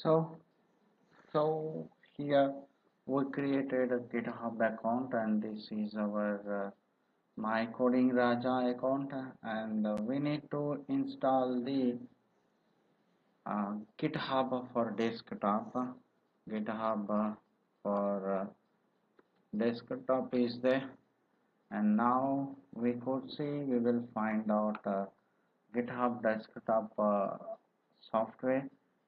So so here we created a GitHub account, and this is our my coding Raja account, and we need to install the GitHub for desktop. GitHub for desktop is there, and now we could see we will find out GitHub Desktop software.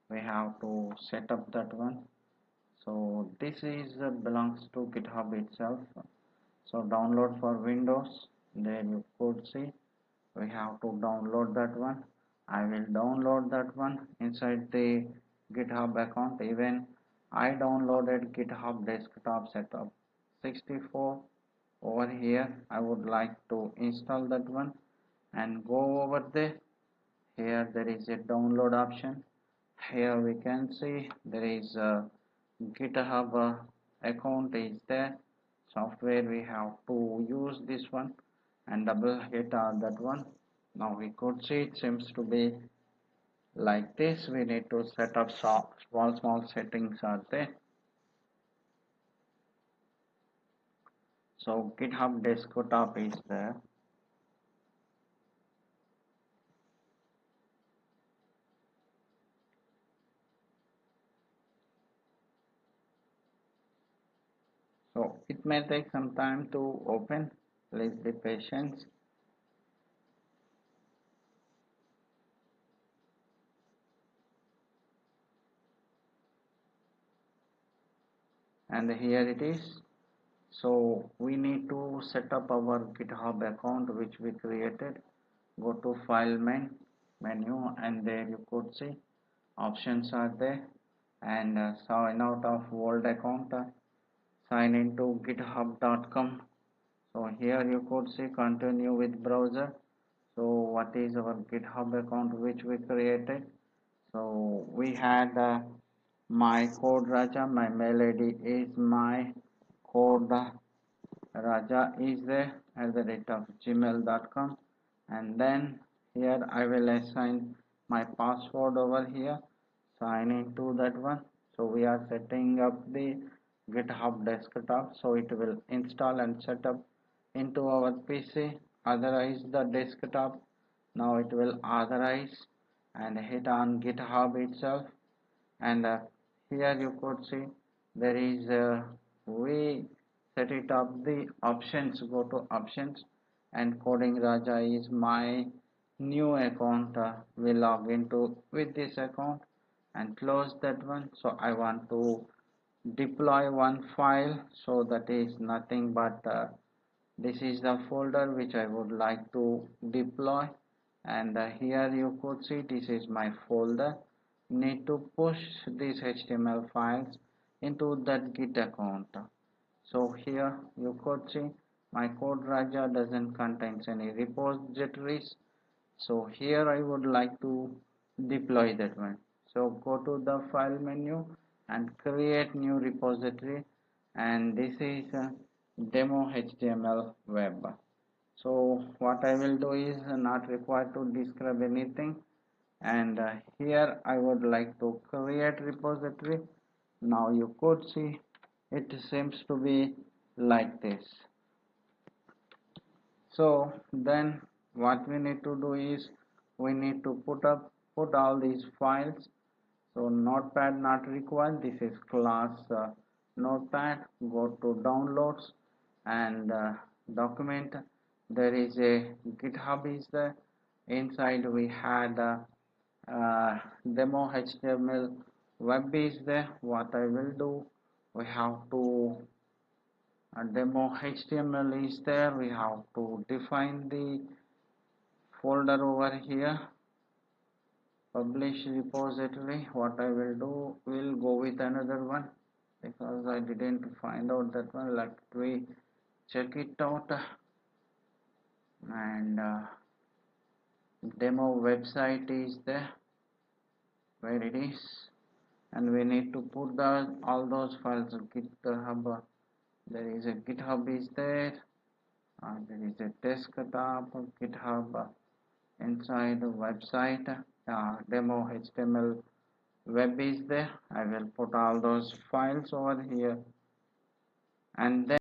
We have to set up that one. So this is belongs to GitHub itself. So download for Windows. There you could see we have to download that one. I will download that one inside the GitHub account. Even I downloaded GitHub Desktop Setup 64 over here. I would like to install that one and go over there. Here there is a download option. Here we can see there is a GitHub account is there. Software we have to use this one and double hit on that one. Now we could see it seems to be like this. We need to set up small settings are there. So GitHub Desktop is there. So it may take some time to open. Please be patient. And here it is. So we need to set up our GitHub account which we created. Go to file menu, and there you could see options are there, and sign out of old account, sign into github.com. So here you could see continue with browser. So what is our GitHub account which we created? So we had my code Raja. My mail ID is my code Raja is there at the rate of gmail.com, and then here I will assign my password over here, sign into that one. So we are setting up the GitHub Desktop, so it will install and set up into our PC. Authorize the desktop. Now it will authorize and hit on GitHub itself, and here you could see there is we set it up the options. Go to options, and coding Raja is my new account. We log into with this account and close that one. So I want to deploy one file, so that is nothing but this is the folder which I would like to deploy, and here you could see this is my folder. Need to push these HTML files into that Git account. So here you could see my code Raja doesn't contain any repositories, so here I would like to deploy that one. So go to the file menu and create new repository, and this is demo HTML web. So what I will do is not required to describe anything, and here I would like to create repository. Now you could see it seems to be like this. So then what we need to do is we need to put all these files. So notepad not required, this is class notepad. Go to downloads and document. There is a GitHub is there. Inside we had demo HTML web is there. What I will do, we have to demo HTML is there. We have to define the folder over here, publish repository. What I will do, will go with another one because I didn't find out that one. Let me check it out, and demo website is there where it is, and we need to put the all those files. GitHub, there is a GitHub is there, there is a desktop GitHub inside the website, demo HTML web is there. I will put all those files over here, and then